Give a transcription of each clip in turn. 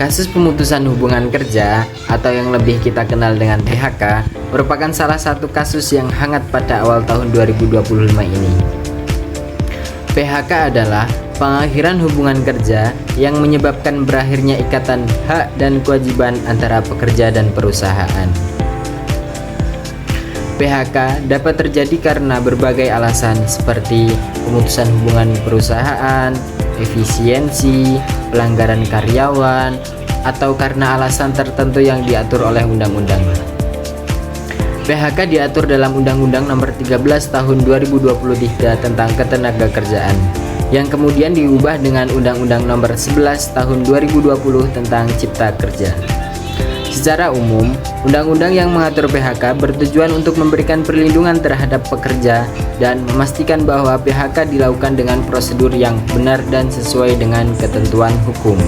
Kasus pemutusan hubungan kerja atau yang lebih kita kenal dengan PHK merupakan salah satu kasus yang hangat pada awal tahun 2025 ini. PHK adalah pengakhiran hubungan kerja yang menyebabkan berakhirnya ikatan hak dan kewajiban antara pekerja dan perusahaan. PHK dapat terjadi karena berbagai alasan seperti pemutusan hubungan perusahaan, efisiensi, pelanggaran karyawan, atau karena alasan tertentu yang diatur oleh undang-undang. PHK diatur dalam Undang-Undang Nomor 13 Tahun 2023 tentang Ketenagakerjaan, yang kemudian diubah dengan Undang-Undang Nomor 11 Tahun 2020 tentang Cipta Kerja. Secara umum, undang-undang yang mengatur PHK bertujuan untuk memberikan perlindungan terhadap pekerja dan memastikan bahwa PHK dilakukan dengan prosedur yang benar dan sesuai dengan ketentuan hukum.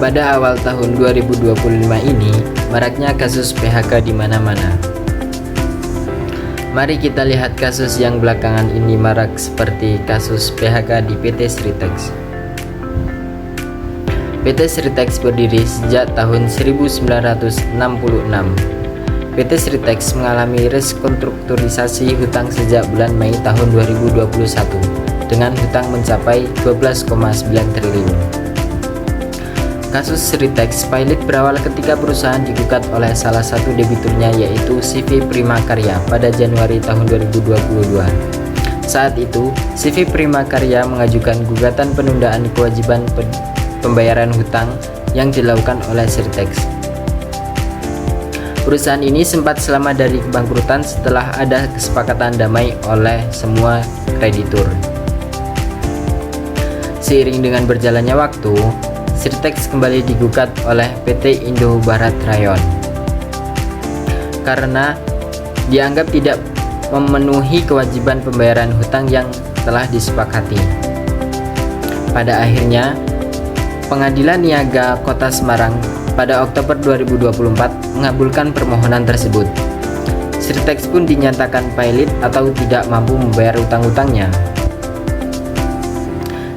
Pada awal tahun 2025 ini, maraknya kasus PHK di mana-mana. Mari kita lihat kasus yang belakangan ini marak seperti kasus PHK di PT Sritex. PT Sritex berdiri sejak tahun 1966. PT Sritex mengalami restrukturisasi hutang sejak bulan Mei tahun 2021 dengan hutang mencapai 12,9 triliun. Kasus Sritex Pilot berawal ketika perusahaan digugat oleh salah satu debiturnya yaitu CV Prima Karya pada Januari tahun 2022. Saat itu, CV Prima Karya mengajukan gugatan penundaan kewajiban pembayaran hutang yang dilakukan oleh Sritex. Perusahaan ini sempat selamat dari kebangkrutan setelah ada kesepakatan damai oleh semua kreditur. Seiring dengan berjalannya waktu, Sritex kembali digugat oleh PT Indo Barat Rayon karena dianggap tidak memenuhi kewajiban pembayaran hutang yang telah disepakati. Pada akhirnya, Pengadilan Niaga Kota Semarang pada Oktober 2024 mengabulkan permohonan tersebut. Sritex pun dinyatakan pilot atau tidak mampu membayar utang-utangnya.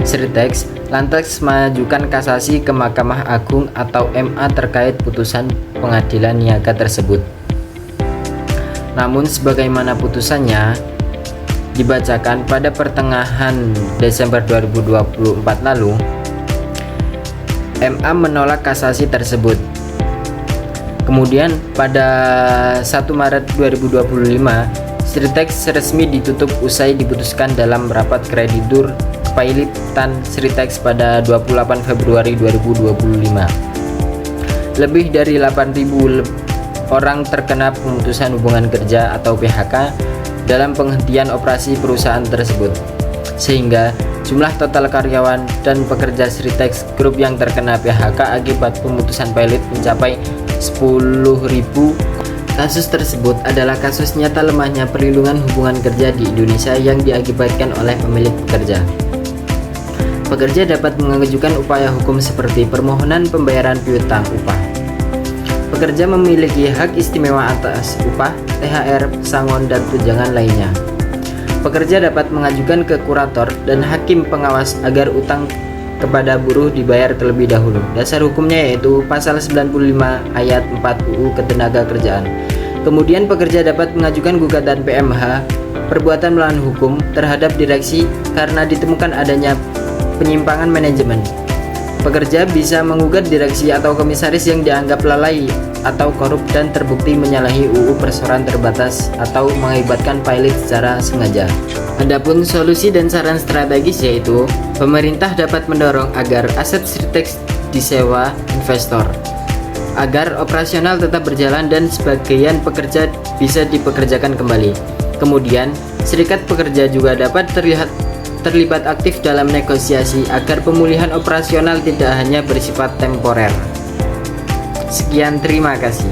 Sritex lantas mengajukan kasasi ke Mahkamah Agung atau MA terkait putusan Pengadilan Niaga tersebut. Namun sebagaimana putusannya dibacakan pada pertengahan Desember 2024 lalu, MA menolak kasasi tersebut. Kemudian pada 1 Maret 2025, Sritex resmi ditutup usai diputuskan dalam rapat kreditur kepailitan Sritex pada 28 Februari 2025. Lebih dari 8.000 orang terkena pemutusan hubungan kerja atau PHK dalam penghentian operasi perusahaan tersebut, sehingga jumlah total karyawan dan pekerja Sritex Group yang terkena PHK akibat pemutusan pilot mencapai 10.000. Kasus tersebut adalah kasus nyata lemahnya perlindungan hubungan kerja di Indonesia yang diakibatkan oleh pemilik pekerja. Pekerja dapat mengajukan upaya hukum seperti permohonan pembayaran piutang upah. Pekerja memiliki hak istimewa atas upah, THR, pesangon, dan tunjangan lainnya. Pekerja dapat mengajukan ke kurator dan hakim pengawas agar utang kepada buruh dibayar terlebih dahulu. Dasar hukumnya yaitu Pasal 95 Ayat 4 UU Ketenagakerjaan. Kemudian pekerja dapat mengajukan gugatan PMH, perbuatan melawan hukum, terhadap direksi karena ditemukan adanya penyimpangan manajemen. Pekerja bisa mengugat direksi atau komisaris yang dianggap lalai atau korup dan terbukti menyalahi UU Perseroan Terbatas atau mengakibatkan pilot secara sengaja. Adapun solusi dan saran strategis yaitu pemerintah dapat mendorong agar aset Sritex disewa investor agar operasional tetap berjalan dan sebagian pekerja bisa dipekerjakan kembali. Kemudian, serikat pekerja juga dapat terlibat aktif dalam negosiasi agar pemulihan operasional tidak hanya bersifat temporer. Sekian, terima kasih.